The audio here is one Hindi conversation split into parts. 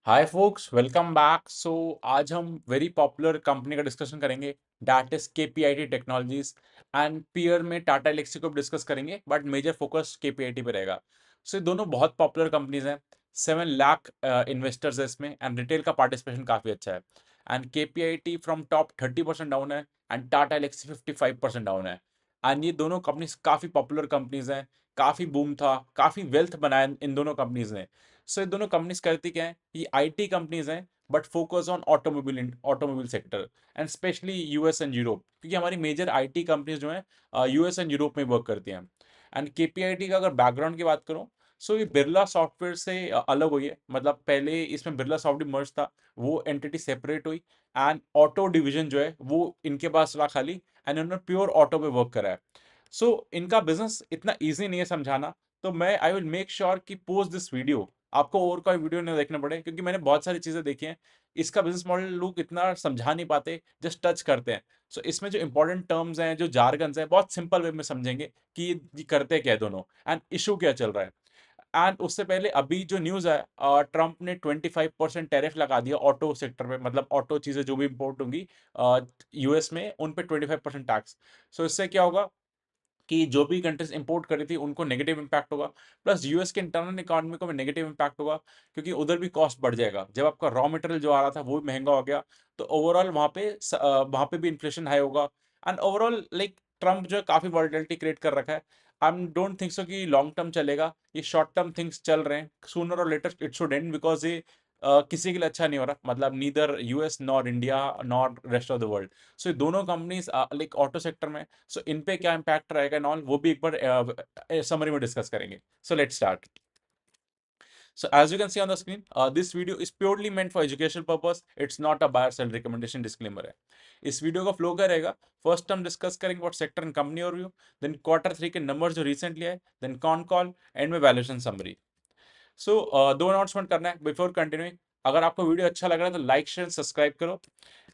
हाय फोक्स, वेलकम बैक। आज हम वेरी पॉपुलर कंपनी का डिस्कशन करेंगे, that is KPIT technologies. And peer में टाटा एलेक्सी को भी डिस्कस करेंगे, बट मेजर फोकस केपीआईटी पे रहेगा। ये दोनों बहुत पॉपुलर कंपनीज हैं। 7 लाख इन्वेस्टर्स है इसमें, एंड रिटेल का पार्टिसिपेशन काफ़ी अच्छा है। And KPIT from top 30% down है, एंड टाटा एलेक्सी 55% डाउन है। एंड ये दोनों कंपनीज काफ़ी पॉपुलर कंपनीज हैं। काफ़ी बूम था, काफ़ी वेल्थ बनाया इन दोनों कंपनीज ने। ये दोनों कंपनीज करती क्या है, ये आईटी कंपनीज हैं, but focus on automobile sector, and specially US and Europe, क्योंकि हमारी मेजर आईटी कंपनीज जो हैं यूएस एंड यूरोप में वर्क करती हैं। एंड केपीआईटी का अगर बैकग्राउंड की बात करूं, ये बिरला सॉफ्टवेयर से अलग हुई है। मतलब पहले इसमें बिरला सॉफ्टवेयर मर्ज था, वो एंटिटी सेपरेट हुई, एंड ऑटो डिवीजन जो है वो इनके पास रहा खाली, एंड उन्होंने प्योर ऑटो पे वर्क करा है। इनका बिजनेस इतना ईजी नहीं है समझाना। तो मैं आई विल मेक श्योर कि पोस्ट दिस वीडियो आपको और कोई वीडियो नहीं देखना पड़े, क्योंकि मैंने बहुत सारी चीज़ें देखी हैं। इसका बिजनेस मॉडल लोग इतना समझा नहीं पाते, जस्ट टच करते हैं। इसमें जो इंपॉर्टेंट टर्म्स हैं, जो जार्गन्स हैं, बहुत सिंपल वे में समझेंगे कि ये करते क्या है दोनों, एंड इशू क्या चल रहा है। एंड उससे पहले अभी जो न्यूज़ है, ट्रंप ने 25% टैरिफ लगा दिया ऑटो सेक्टर पे। मतलब ऑटो चीज़ें जो भी इंपोर्ट होंगी यूएस में, उन पे 25% टैक्स। इससे क्या होगा कि जो भी कंट्रीज इंपोर्ट कर रही थी उनको नेगेटिव इम्पैक्ट होगा, प्लस यूएस के इंटरनल इकोनॉमी को भी नेगेटिव इम्पैक्ट होगा, क्योंकि उधर भी कॉस्ट बढ़ जाएगा। जब आपका रॉ मटेरियल जो आ रहा था वो भी महंगा हो गया, तो ओवरऑल वहाँ पे भी इन्फ्लेशन हाई होगा। एंड ओवरऑल लाइक ट्रम्प जो है काफ़ी वॉलेटिलिटी क्रिएट कर रखा है। आई डोंट थिंक सो कि लॉन्ग टर्म चलेगा, ये शॉर्ट टर्म थिंग्स चल रहे हैं। सूनर और later it should end, because ये किसी के लिए अच्छा नहीं हो रहा। मतलब neither US nor India nor rest of the world. ये दोनों कंपनीज लाइक ऑटो सेक्टर में, इन पे क्या इम्पैक्ट रहेगा एंड ऑल, वो भी एक बार समरी में डिस्कस करेंगे। Let's start. As you can see on the screen, this video is purely meant for educational purpose. It's not a buyer sell recommendation, disclaimer है। इस वीडियो का फ्लो क्या रहेगा, फर्स्ट हम डिस्कस करेंगे what sector and company overview, then Q3 के नंबर जो रिसेंटली है, देन कॉन कॉल, एंड में वैल्यूएशन समरी। दो अनाउंसमेंट करना है बिफोर कंटिन्यूइंग। अगर आपको वीडियो अच्छा लग रहा है तो लाइक शेयर सब्सक्राइब करो।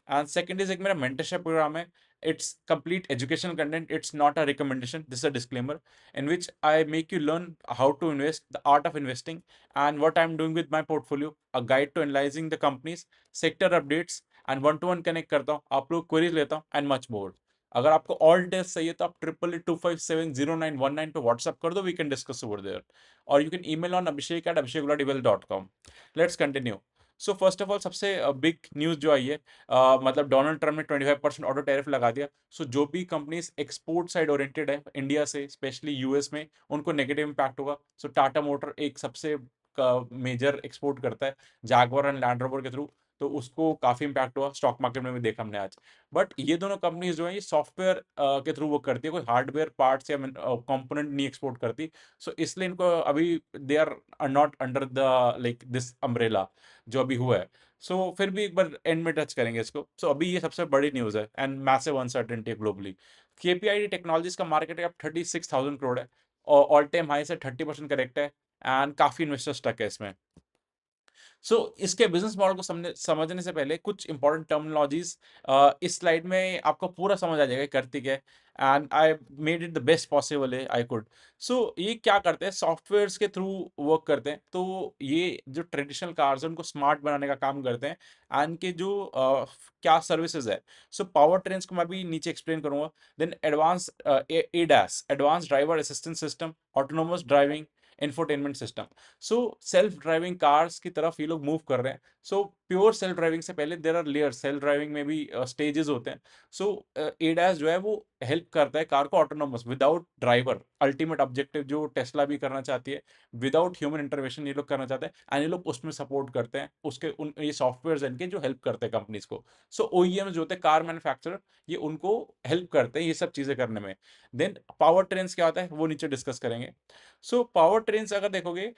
एंड सेकंड इज, एक मेरा मेंटरशिप प्रोग्राम है। It's complete educational content, it's not a recommendation, this is a disclaimer, in which I make you learn how to invest, the art of investing, and what I'm doing with my portfolio, a guide to analyzing the companies, sector updates, and one to one connect करता हूँ, आप लोग क्वेरीज लेता हूँ, एंड मच मोर। अगर आपको ऑल डिटेल्स चाहिए तो आप 8825709119 पे व्हाट्सअप कर दो, we can discuss over there, और you can email on abhishek@abhishek.com। Let's continue. First of all, सबसे बिग न्यूज़ जो आई है, मतलब डोनाल्ड ट्रम्प ने 25% ऑटो टैरिफ लगा दिया। जो भी कंपनीज एक्सपोर्ट साइड ओरिएंटेड है इंडिया से, स्पेशली यूएस में, उनको नेगेटिव इम्पैक्ट होगा। टाटा मोटर एक सबसे मेजर एक्सपोर्ट करता है जैगवार एंड लैंड रोवर के थ्रू, तो उसको काफ़ी इम्पैक्ट हुआ। स्टॉक मार्केट में भी देखा हमने आज। बट ये दोनों कंपनीज जो है, ये सॉफ्टवेयर के थ्रू वो करती है, कोई हार्डवेयर पार्ट्स या कंपोनेंट नहीं एक्सपोर्ट करती। इसलिए इनको अभी they are not under the like this umbrella जो अभी हुआ है। फिर भी एक बार एंड में टच करेंगे इसको। अभी ये सबसे बड़ी न्यूज़ है, and massive uncertainty globally. KPID technologies का मार्केट कैप 36,000 करोड़ है, और ऑल टाइम हाई से 30% करेक्ट है, एंड काफ़ी इन्वेस्टर स्टक है इसमें। इसके बिजनेस मॉडल को समझने से पहले कुछ इंपॉर्टेंट टर्मिनोलॉजीज इस स्लाइड में आपको पूरा समझ आ जाएगा करती क्या है, and I made it the best possible है आई कुड। ये क्या करते हैं, सॉफ्टवेयर्स के थ्रू वर्क करते हैं। तो ये जो ट्रेडिशनल कार्स है उनको स्मार्ट बनाने का काम करते हैं, एंड के जो क्या सर्विसेज है। पावर ट्रेन्स को मैं भी नीचे एक्सप्लेन करूंगा। Then advance ADAS, advance driver assistant system, autonomous driving, infotainment system. Self driving cars की तरफ ये लोग मूव कर रहे हैं। प्योर सेल्फ ड्राइविंग से पहले there are layers, self driving में भी स्टेजेस होते हैं। एडास जो है वो हेल्प करता है कार को autonomous without driver, ultimate objective जो टेस्ला भी करना चाहती है, विदाउट ह्यूमन इंटरवेंशन ये लोग करना चाहते हैं, एंड ये लोग उसमें सपोर्ट करते हैं। उसके उन ये सॉफ्टवेयर इनके जो हेल्प करते हैं कंपनीज को। ओईएम जो होते हैं कार मैन्युफैक्चरर, ये उनको हेल्प करते हैं ये सब चीजें करने में। देन पावर ट्रेन्स क्या होता है वो नीचे डिस्कस करेंगे। पावर ट्रेन्स अगर देखोगे,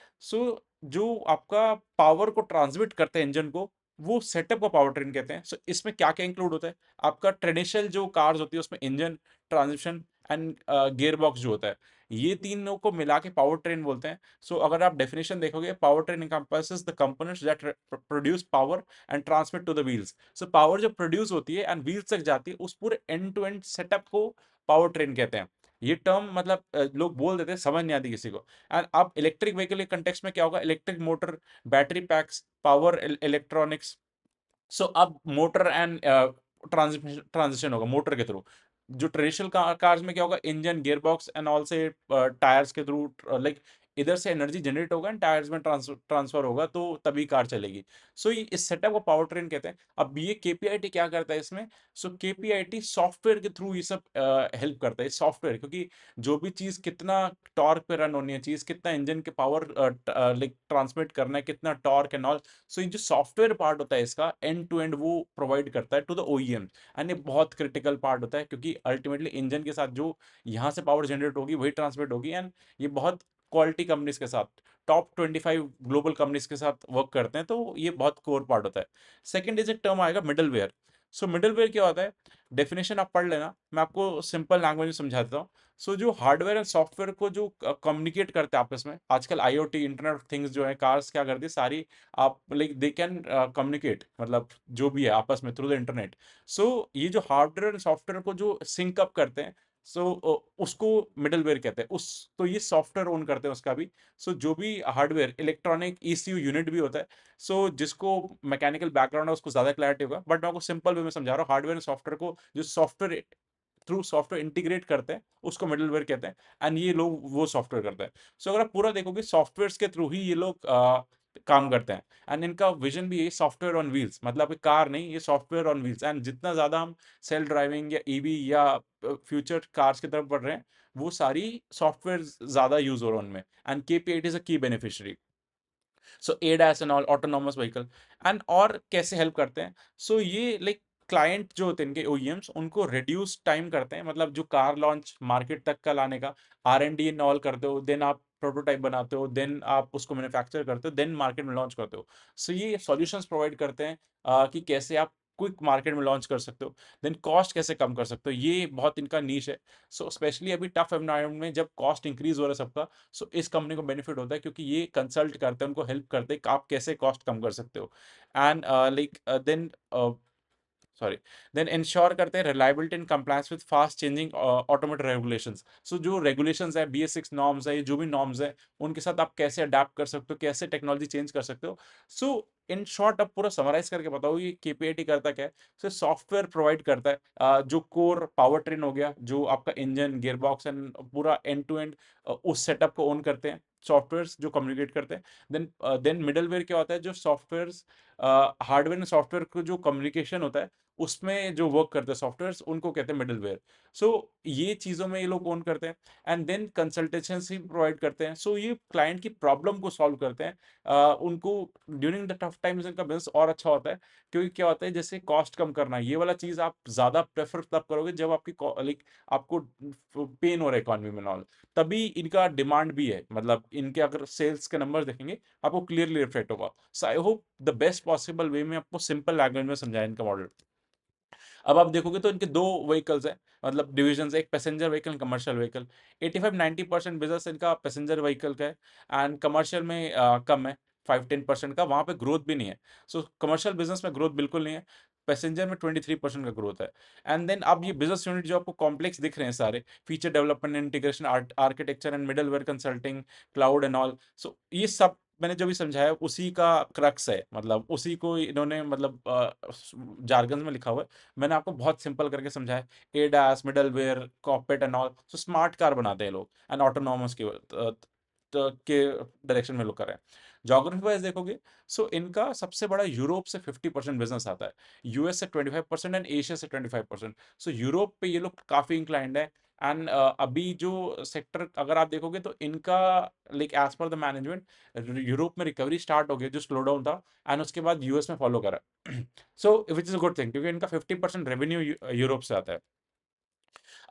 जो आपका पावर को ट्रांसमिट करते हैं इंजन को, वो सेटअप को पावर ट्रेन कहते हैं। इसमें क्या क्या इंक्लूड होता है, आपका ट्रेडिशनल जो कार्स होती है उसमें engine, transmission, and gear box जो होता है, ये तीनों को मिला के पावर ट्रेन बोलते हैं। अगर आप डेफिनेशन देखोगे, power train encompasses the components that produce power and transmit to the wheels. Power जो प्रोड्यूस होती है एंड व्हील्स तक जाती है, उस पूरे एंड टू एंड सेटअप को पावर ट्रेन कहते हैं। ये टर्म मतलब लोग बोल देते हैं, समझ नहीं आती किसी को। एंड अब इलेक्ट्रिक व्हीकल के कंटेक्स्ट में क्या होगा, electric motor, battery packs, power electronics. So अब मोटर एंड ट्रांजिशन होगा मोटर के थ्रू। जो ट्रेडिशनल कार्स में क्या होगा, engine, gear box and all से टायर्स के थ्रू, लाइक इधर से एनर्जी जनरेट होगा एंड टायर्स में ट्रांसफर होगा, तो तभी कार चलेगी। सो ये इस सेटअप को पावर ट्रेन कहते हैं। अब ये केपीआईटी क्या करता है इसमें, सो केपीआईटी सॉफ्टवेयर के थ्रू ये सब हेल्प करता है, सॉफ्टवेयर, क्योंकि जो भी चीज कितना टॉर्क पे रन होनी है, चीज कितना इंजन के पावर लाइक ट्रांसमिट करना है, कितना टॉर्क एंड ऑल। सो ये जो सॉफ्टवेयर पार्ट होता है इसका एंड टू एंड वो प्रोवाइड करता है टू द ओईएम। एंड ये बहुत क्रिटिकल पार्ट होता है, क्योंकि अल्टीमेटली इंजन के साथ जो यहाँ से पावर जनरेट होगी वही ट्रांसमिट होगी। एंड ये बहुत क्वालिटी कंपनीज के साथ, टॉप 25 ग्लोबल कंपनीज के साथ वर्क करते हैं, तो ये बहुत कोर पार्ट होता है। सेकंड इज एक टर्म आएगा मिडलवेयर। सो मिडलवेयर क्या होता है, डेफिनेशन आप पढ़ लेना, मैं आपको सिंपल लैंग्वेज में समझा देता हूँ। सो जो हार्डवेयर एंड सॉफ्टवेयर को जो कम्युनिकेट करते हैं आपस में, आजकल आईओटी, इंटरनेट ऑफ थिंग्स जो है, कार्स क्या करती है सारी, आप लाइक दे कैन कम्युनिकेट, मतलब जो भी है आपस में थ्रू द इंटरनेट। सो ये जो हार्डवेयर एंड सॉफ्टवेयर को जो सिंक अप करते हैं, सो उसको मिडलवेयर कहते हैं। उस तो ये सॉफ्टवेयर ओन करते हैं उसका भी। सो जो भी हार्डवेयर, इलेक्ट्रॉनिक ईसीयू यूनिट भी होता है। सो जिसको मैकेनिकल बैकग्राउंड है उसको ज्यादा क्लैरिटी होगा, बट मैं आपको सिंपल वे में समझा रहा हूँ। हार्डवेयर एंड सॉफ्टवेयर को जो सॉफ्टवेयर थ्रू सॉफ्टवेयर इंटीग्रेट करते हैं उसको मिडलवेयर कहते हैं। एंड ये लोग वो सॉफ्टवेयर करते हैं। सो अगर आप पूरा देखोगे, सॉफ्टवेयर के थ्रू ही ये लोग काम करते हैं। एंड इनका विजन भी यही, सॉफ्टवेयर ऑन व्हील्स, मतलब ये कार नहीं, ये सॉफ्टवेयर ऑन व्हील्स। एंड जितना ज्यादा हम सेल्फ ड्राइविंग या ईवी या फ्यूचर कार्स की तरफ बढ़ रहे हैं, वो सारी सॉफ्टवेयर ज्यादा यूज हो रहा है उनमें। एंड केपीआईटी इज अ की beneficiary. So ADAS and all, autonomous vehicle. And और कैसे हेल्प करते हैं, सो ये लाइक क्लाइंट जो होते हैं इनके ओईएम्स, उनको रिड्यूस टाइम करते हैं, मतलब जो कार लॉन्च मार्केट तक का लाने का, R&D एंड ऑल करते हो, देन आप प्रोटोटाइप बनाते हो, देन आप उसको मैन्युफैक्चर करते हो, देन मार्केट में लॉन्च करते हो। सो ये सॉल्यूशंस प्रोवाइड करते हैं कि कैसे आप क्विक मार्केट में लॉन्च कर सकते हो, देन कॉस्ट कैसे कम कर सकते हो, ये बहुत इनका नीश है। सो स्पेशली अभी टफ एनवायरनमेंट में जब कॉस्ट इंक्रीज हो रहा है सबका, सो इस कंपनी को बेनिफिट होता है, क्योंकि ये कंसल्ट करते हैं, उनको हेल्प करते हैं कि आप कैसे कॉस्ट कम कर सकते हो। And like then sorry then ensure करते हैं reliability and compliance with fast changing automated regulations. So जो रेगुलेशंस है, BS6 नॉर्म्स है, ये जो भी नॉर्म्स है, उनके साथ आप कैसे अडेप्ट कर सकते हो, कैसे टेक्नोलॉजी चेंज कर सकते हो। सो इन शॉर्ट अब पूरा समराइज करके बताओ ये केपीआईटी करता क्या है। सो सॉफ्टवेयर प्रोवाइड करता है, जो कोर पावर ट्रेन हो गया, जो आपका इंजन, गियर बॉक्स एंड पूरा एंड टू एंड उस सेटअप को ओन करते हैं सॉफ्टवेयर्स जो कम्युनिकेट करते हैं। देन मिडलवेयर क्या होता है, जो सॉफ्टवेयर्स, हार्डवेयर एंड सॉफ्टवेयर को जो कम्युनिकेशन होता है उसमें जो वर्क करते हैं सॉफ्टवेयर्स, उनको कहते हैं मिडलवेयर। सो ये चीज़ों में ये लोग ओन करते हैं। एंड देन कंसल्टेशंस प्रोवाइड करते हैं। सो ये क्लाइंट की प्रॉब्लम को सॉल्व करते हैं। उनको ड्यूरिंग द टफ टाइम्स इनका बिजनेस और अच्छा होता है, क्योंकि क्या होता है, जैसे कॉस्ट कम करना, ये वाला चीज़ आप ज़्यादा प्रेफर तब करोगे जब आपकी लाइक आपको पेन हो रहा है इकोनॉमी में ऑल, तभी इनका डिमांड भी है। मतलब इनके अगर सेल्स के नंबर देखेंगे आपको क्लियरली रिफ्लेक्ट होगा। So I hope the best possible way में आपको सिंपल लैंग्वेज में समझाया इनका मॉडल। अब आप देखोगे तो इनके दो व्हीकल्स हैं, मतलब डिविजन, एक passenger vehicle, commercial vehicle. 85-90% business इनका पैसेंजर व्हीकल का है। एंड कमर्शियल में कम है, 5-10% का, वहां पे ग्रोथ भी नहीं है। सो कमर्शियल बिजनेस में ग्रोथ बिल्कुल नहीं है। पैसेंजर में 23% का ग्रोथ है। एंड देन अब ये बिजनेस यूनिट जो आपको कॉम्प्लेक्स दिख रहे हैं सारे, feature development, integration, architecture and middleware consulting, cloud and all, so ये सब मैंने जो भी समझाया उसी का क्रक्स है, मतलब उसी को इन्होंने मतलब जार्गन में लिखा हुआ है। मैंने आपको बहुत सिंपल करके समझाया। ADAS, middleware, cockpit and all, so smart car बनाते हैं लोग, एंड ऑटोनॉमस के डायरेक्शन में लोग कर रहे हैं। जोग्राफी वाइज देखोगे, सो इनका सबसे बड़ा यूरोप से 50% बिजनेस आता है, US से 25% एंड एशिया से 25%। सो यूरोप पे ये लोग काफी इंक्लाइंड है। एंड अभी जो सेक्टर अगर आप देखोगे तो इनका like as per the management Europe में रिकवरी स्टार्ट हो गई, जो स्लो डाउन था, एंड उसके बाद US में फॉलो करा। So which is a good thing, क्योंकि इनका 50% रेवेन्यू यूरोप से आता है।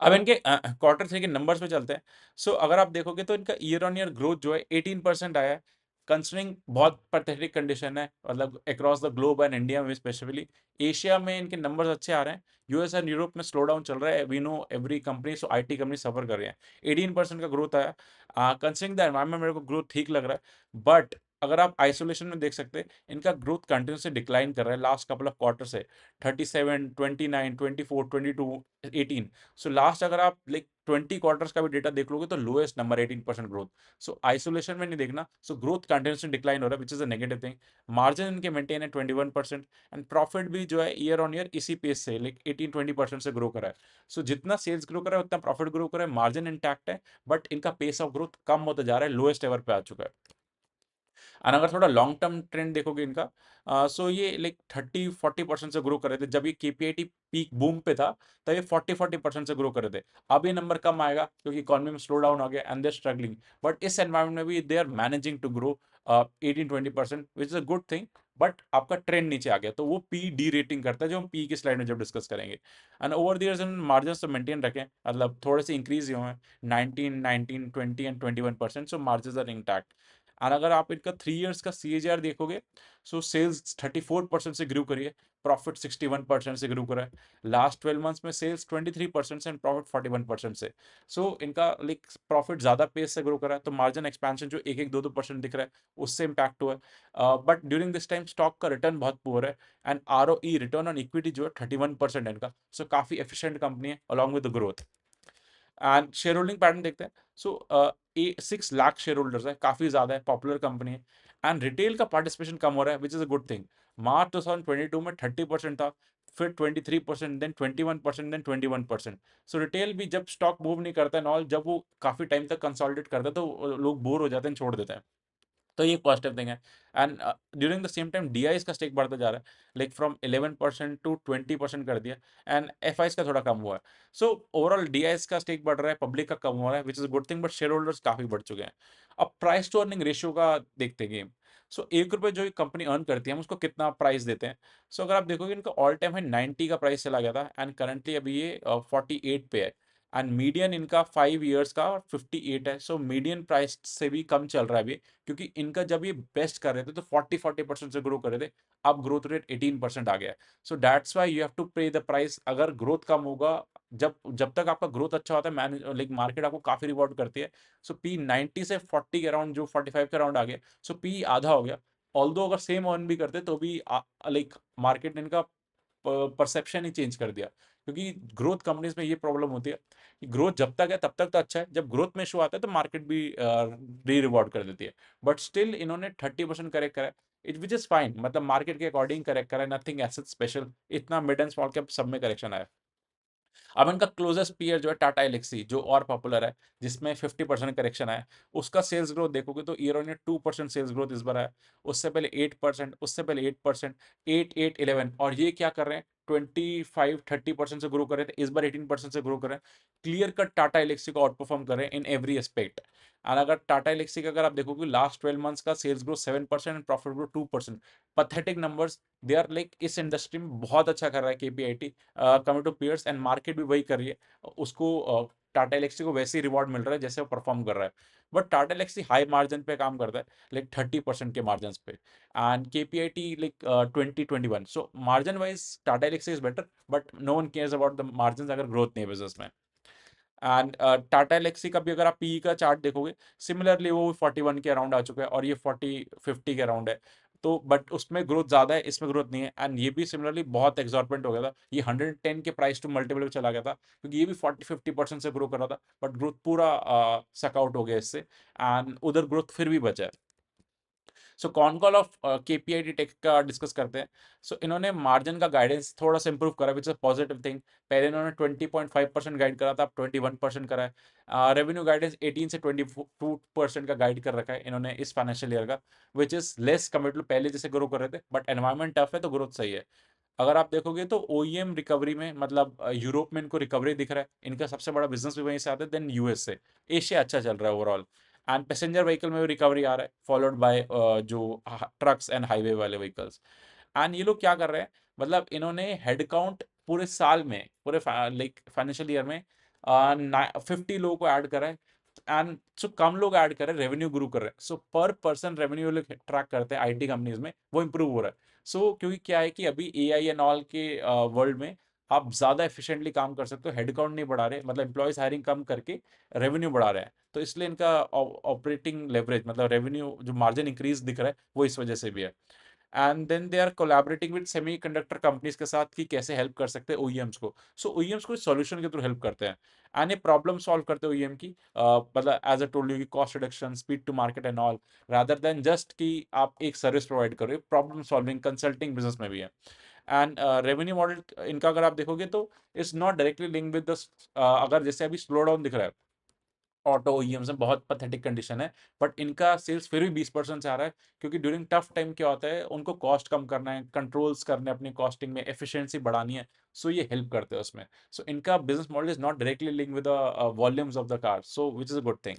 अब इनके Q3 के नंबर्स पे चलते हैं। सो अगर आप देखोगे तो इनका ईयर ऑन ईयर ग्रोथ जो है 18% आया है, कंसिडरिंग बहुत पैथेटिक कंडीशन है, मतलब across the globe and India में स्पेशली। एशिया में इनके नंबर्स अच्छे आ रहे हैं, US एंड यूरोप में स्लो डाउन चल रहा है, we know every company, so IT company suffer कर रही है। 18% का ग्रोथ आया। कंसिडरिंग द एनवायरमेंट मेरे को ग्रोथ ठीक लग रहा है, बट अगर आप आइसोलेशन में देख सकते हैं, इनका ग्रोथ कंटिन्यूसली डिक्लाइन कर रहा है लास्ट कपल ऑफ क्वार्टर से, 37, 29, 24, 22, 18। सो लास्ट अगर आप लाइक 20 क्वार्टर्स का भी डेटा देख लोगे तो लोएस्ट नंबर 18% ग्रोथ। सो आइसोलेशन में नहीं देखना। सो ग्रोथ कंटिन्यूसली डिक्लाइन हो रहा है, which is a negative thing. Margin इनके मेंटेन है 21%, एंड प्रॉफिट भी जो है ईयर ऑन ईयर इसी पेस से लाइक 18-20% से ग्रो करा है। सो जितना सेल्स ग्रो करा है उतना प्रॉफिट ग्रो करा है, मार्जिन इंटैक्ट है, बट इनका पेस ऑफ ग्रोथ कम होता जा रहा है, लोएस्ट एवर पे आ चुका है। एंड अगर थोड़ा लॉन्ग टर्म ट्रेंड देखोगे इनका, सो ये लाइक 30-40% से ग्रो कर रहे थे जब ये केपीआईटी पीक बूम पे था, तब ये 40% से ग्रो कर रहे थे। अब ये नंबर कम आएगा क्योंकि इकोनॉमी में स्लो डाउन हो गया एंड दे स्ट्रगलिंग, बट इस एनवायरमेंट में भी they are managing to grow 18-20%, which is a good thing. But आपका ट्रेंड नीचे आ गया तो वो पी डी रेटिंग करता है, जो हम पी की स्लाइड में जब डिस्कस करेंगे। And over the years margin तो मेंटेन रखें, मतलब थोड़े से इंक्रीज हुए हैं, 19, 20 and 21%, so margin are intact. और अगर आप इनका 3 इयर्स का सीएजीआर देखोगे, सो सेल्स 34% से ग्रो करी है, प्रॉफिट 61% से ग्रो करा है। लास्ट 12 मंथ्स में सेल्स 23% से एंड प्रॉफिट 41% से। सो इनका लाइक प्रॉफिट ज्यादा पेस से ग्रो करा है, तो मार्जिन एक्सपेंशन जो 1-2% दिख रहा है उससे इम्पैक्ट हुआ है। But during this time stock का रिटर्न बहुत पुअर है, and ROE return on equity जो है 31% है इनका। सो काफी एफिशिएंट कंपनी है along with the growth. And share holding pattern देखते हैं। सो 6 लाख शेयर होल्डर्स है, काफी ज्यादा है, पॉपुलर कंपनी है। एंड रिटेल का पार्टिसिपेशन कम हो रहा है, which is a good thing. मार्च 2022 में 30% था, फिर 23%, देन 21%, देन 21%। सो रिटेल भी जब स्टॉक मूव नहीं करता है नॉल, जब वो काफी टाइम तक कंसोलिडेट करता है तो लोग बोर हो जाते हैं, छोड़ देते हैं। तो ये पॉजिटिव थिंग है। And during the same time D का स्टेक बढ़ता जा रहा है, लाइक फ्रॉम 11% टू 20% कर दिया, एंड एफ का थोड़ा कम हुआ है। सो ओवरऑल डी का स्टेक बढ़ रहा है, पब्लिक का कम हो रहा है, which is good thing, but share holders काफी बढ़ चुके हैं। अब प्राइस टू अर्निंग रेशियो का देखते हैं गेम। सो 1 रुपये जो कंपनी अर्न करती है हम उसको कितना प्राइस देते हैं। सो अगर आप देखोगे इनका ऑल टाइम है 90 का प्राइस चला गया था, एंड करंटली अभी ये 48 पे है। एंड मीडियन इनका 5 इयर्स का 58 है, सो मीडियन प्राइस से भी कम चल रहा है अभी, क्योंकि इनका जब ये बेस्ट कर रहे थे तो 40% से ग्रो कर रहे थे, अब ग्रोथ रेट 18% आ गया है। So that's why you have to pay the price. अगर ग्रोथ कम होगा, जब जब तक आपका ग्रोथ अच्छा होता है, मैनेज लाइक मार्केट आपको काफी रिवॉर्ड करती है। सो पी 90 से 40 के अराउंड, जो 45 के अराउंड आ गया, सो पी आधा हो गया। ऑल्दो अगर सेम अर्न भी करते तो भी लाइक मार्केट ने इनका परसेप्शन ही चेंज कर दिया, क्योंकि ग्रोथ कंपनीज में ये प्रॉब्लम होती है कि ग्रोथ जब तक है तब तक तो अच्छा है, जब ग्रोथ में इशू आता है तो मार्केट भी री रिवॉर्ड कर देती है। बट स्टिल इन्होंने 30% करेक्ट करा है, इट विच इज फाइन, मतलब मार्केट के अकॉर्डिंग करेक्ट करा है, नथिंग एसेट स्पेशल, इतना मिड एंड स्मॉल कैप सब में करेक्शन आया। अब इनका क्लोजेस्ट पीयर जो है टाटा एलेक्सी, जो और पॉपुलर है, जिसमें 50% करेक्शन आया, उसका सेल्स ग्रोथ देखोगे तो year on year 2% sales growth इस बार आया। उससे पहले 8%, उससे पहले 8%, 8, 8, 11, और ये क्या कर रहे हैं, 25-30% से ग्रो कर रहे थे, इस बार 18% से ग्रो कर रहे हैं। क्लियर कट टाटा एलेक्सी को आउट परफॉर्म कर रहे हैं इन एवरी एस्पेक्ट। और अगर टाटा एलेक्सी का अगर आप देखोगे लास्ट 12 मंथ्स का sales growth 7% and profit growth 2%, pathetic numbers. They are like इस इंडस्ट्री में बहुत अच्छा कर रहा है KPIT coming to peers, and market भी वही कर रही है। उसको टाटा एलेक्सी को वैसे ही रिवॉर्ड मिल रहा है जैसे वो परफॉर्म कर रहा है। But Tata Elxsi high margin पे काम करता है, लाइक 30% के मार्जिन पे, and KPIT like 20-21। So margin wise Tata Elxsi is better, but no one cares about the margin अगर ग्रोथ नहीं है बिजनेस में। एंड टाटा एलेक्सी का भी अगर आप पीई का चार्ट देखोगे, सिमिलरली वो 41 के अराउंड आ चुका है, और ये 40-50 के अराउंड है। तो बट उसमें ग्रोथ ज्यादा है, इसमें ग्रोथ नहीं है, एंड ये भी सिमिलरली बहुत एक्सॉर्बिटेंट हो गया था, ये 110 के प्राइस टू मल्टीपल पे चला गया था, क्योंकि ये भी 40-50% से ग्रो कर रहा था, बट ग्रोथ पूरा सकआउट हो गया इससे, एंड उधर ग्रोथ फिर भी बचा है। So con call of KPIT tech का डिस्कस करते हैं। सो इन्होंने मार्जिन का गाइडेंस थोड़ा सा इंप्रूव करा, विच इज पॉजिटिव थिंग। पहले इन्होंने 20.5% गाइड करा था, अब 21% करा है। रेवेन्यू गाइडेंस 18 से 22% का गाइड कर रखा है इन्होंने इस फाइनेंशियल ईयर का, विच इज लेस कमेट टू पहले जैसे ग्रो कर रहे थे, बट एनवायरमेंट टफ है तो ग्रोथ सही है। अगर आप देखोगे तो ओईएम रिकवरी में, मतलब यूरोप में इनको रिकवरी दिख रहा है, इनका सबसे बड़ा बिजनेस भी वहीं से आता है, देन यूएस से। एशिया अच्छा चल रहा है ओवरऑल, एंड पैसेंजर व्हीकल में भी रिकवरी आ रहा है, फॉलोड बाय जो ट्रक्स एंड हाईवे वाले व्हीकल्स। एंड ये लोग क्या कर रहे हैं, मतलब इन्होंने हेडकाउंट पूरे साल में, पूरे लाइक फाइनेंशियल ईयर में 50 लोगों को ऐड करा है, एंड सो कम लोग ऐड कर रहे हैं, रेवेन्यू ग्रो कर रहे हैं। सो पर पर्सन रेवेन्यू लोग ट्रैक करते हैं आईटी कंपनीज में, वो इंप्रूव हो रहा है। सो क्योंकि क्या है कि अभी एआई एंड ऑल के वर्ल्ड में आप ज़्यादा एफिशिएंटली काम कर सकते हो, हेडकाउंट नहीं बढ़ा रहे, मतलब एम्प्लॉइज़ हायरिंग कम करके रेवेन्यू बढ़ा रहे हैं। तो इसलिए इनका ऑपरेटिंग लेवरेज मतलब रेवेन्यू जो मार्जिन इंक्रीज़ दिख रहा है, वो इस वजह से भी है। And then they are collaborating with semiconductor companies के साथ कि कैसे हेल्प कर सकते हैं ओईएम्स को। सो ओईएम्स को सॉल्यूशन के थ्रू हेल्प करते हैं एंड ये प्रॉब्लम सॉल्व करते हैं ओईएम की, मतलब एज़ आई टोल्ड यू कि cost reduction, speed to market and all, rather than just कि आप एक सर्विस प्रोवाइड करो। प्रॉब्लम सॉल्विंग कंसल्टिंग बिज़नेस में भी है। एंड रेवेन्यू मॉडल इनका अगर आप देखोगे तो it's not directly linked with the, अगर जैसे अभी स्लो डाउन दिख रहा है ऑटो ओईएम्स में, बहुत पैथेटिक कंडीशन है, बट इनका सेल्स फिर भी 20% से आ रहा है, क्योंकि ड्यूरिंग टफ टाइम क्या होता है, उनको कॉस्ट कम करना है, कंट्रोल्स करने हैं अपनी कॉस्टिंग में, एफिशिएंसी बढ़ानी है। सो ये हेल्प करते हैं उसमें। सो इनका business model is not directly link with the volumes of the car, so which is a good thing.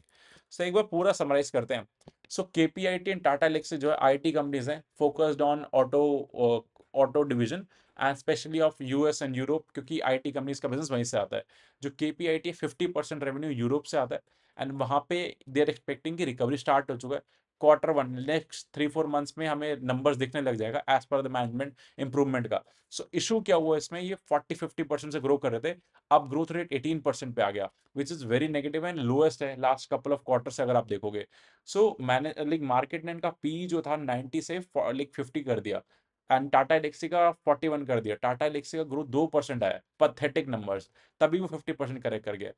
So एक बार पूरा समराइज करते हैं। So KPIT and Tata Elxsi जो है आईटी कंपनीज हैं, focused on auto division and specially of US and Europe, क्योंकि आईटी कंपनीज का बिजनेस वहीं से आता है। जो केपीआईटी 50% रेवेन्यू यूरोप से आता है, एंड वहाँ पे दे आर एक्सपेक्टिंग कि रिकवरी स्टार्ट हो चुका है। Q1 नेक्स्ट 3-4 मंथ्स में हमें नंबर्स दिखने लग जाएगा as per the management improvement का। सो इशू क्या हुआ इसमें, ये 40-50% से ग्रो कर रहे थे, अब ग्रोथ रेट 18% पे आ गया, which is very negative and lowest है लास्ट कपल ऑफ क्वार्टर से अगर आप देखोगे। सो मैंने लाइक मार्केट ने इनका पी जो था 90 से लाइक 50 कर दिया, एंड टाटा एलेक्सी का 41 कर दिया। टाटा एलेक्सी का ग्रोथ 2% आया, पथेटिक नंबर्स, तभी वो 50% करेक्ट कर गया।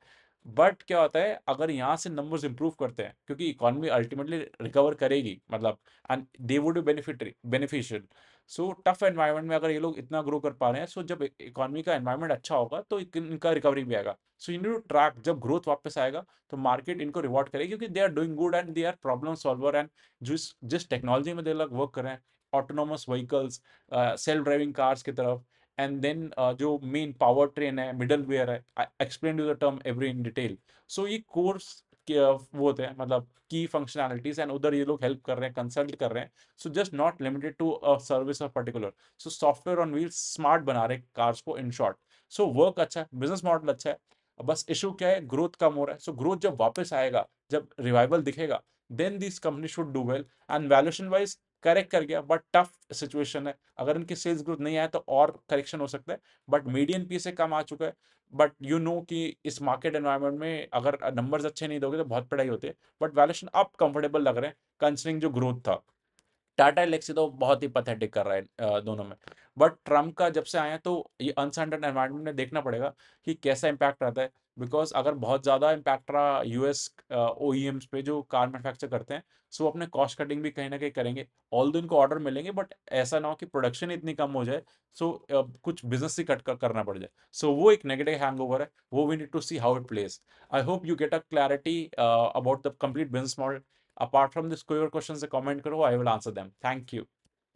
बट क्या होता है, अगर यहाँ से नंबर्स इंप्रूव करते हैं, क्योंकि इकोनॉमी अल्टीमेटली रिकवर करेगी, मतलब and they would be beneficial. So tough environment में अगर ये लोग इतना ग्रो कर पा रहे हैं, सो जब इकोनॉमी का एनवायरनमेंट अच्छा होगा तो इनका रिकवरी भी आएगा। So you need to track, जब ग्रोथ वापस आएगा तो मार्केट इनको रिवॉर्ड करेगी, क्योंकि they are doing good and they are problem solver, and जिस जिस टेक्नोलॉजी में दे लोग वर्क कर रहे हैं, autonomous vehicles, self driving cars की तरफ, एंड देन जो मेन पावर ट्रेन है, मिडल वेयर है, explain you the term every in detail. So ये कोर्स के वो होते हैं, मतलब की फंक्शनैलिटीज, एंड उधर ये लोग हेल्प कर रहे हैं, कंसल्ट कर रहे हैं। So just not limited to a service of particular. So software on wheels smart बना रहे कार्स को, इन शॉर्ट। सो वर्क अच्छा है, बिजनेस मॉडल अच्छा है। बस इशू क्या है, ग्रोथ कम हो रहा है। सो ग्रोथ जब वापस आएगा, जब रिवाइवल दिखेगा, then this company should do well. And valuation wise correct कर गया, बट टफ सिचुएशन है, अगर इनकी सेल्स ग्रोथ नहीं आया तो और करेक्शन हो सकता है, बट मीडियन पी से कम आ चुका है। बट यू नो कि इस मार्केट एनवायरनमेंट में अगर नंबर्स अच्छे नहीं दोगे तो बहुत पढ़ाई होती है, बट वैल्यूएशन अब कंफर्टेबल लग रहे हैं कंसिडरिंग जो ग्रोथ था। टाटा एलेक्सी तो बहुत ही पैथेटिक कर रहा है दोनों में। बट ट्रम्प का जब से आया है, तो ये अनसर्टेन एनवायरनमेंट में देखना पड़ेगा कि कैसा इम्पैक्ट रहता है। बिकॉज अगर बहुत ज़्यादा इम्पैक्ट रहा यूएस ओईएम्स पे जो कार मैन्युफैक्चर करते हैं, सो वो अपने कॉस्ट कटिंग भी कहीं ना कहीं करेंगे। ऑल दो इनको ऑर्डर मिलेंगे, बट ऐसा ना हो कि प्रोडक्शन इतनी कम हो जाए, सो कुछ बिजनेस ही करना पड़ जाए। सो वो एक नेगेटिव हैंगओवर है, वो we need to see how it plays. I hope you get a clarity about the complete business model. Apart from this, कोई और क्वेश्चन से कमेंट करो, I will answer them. Thank you.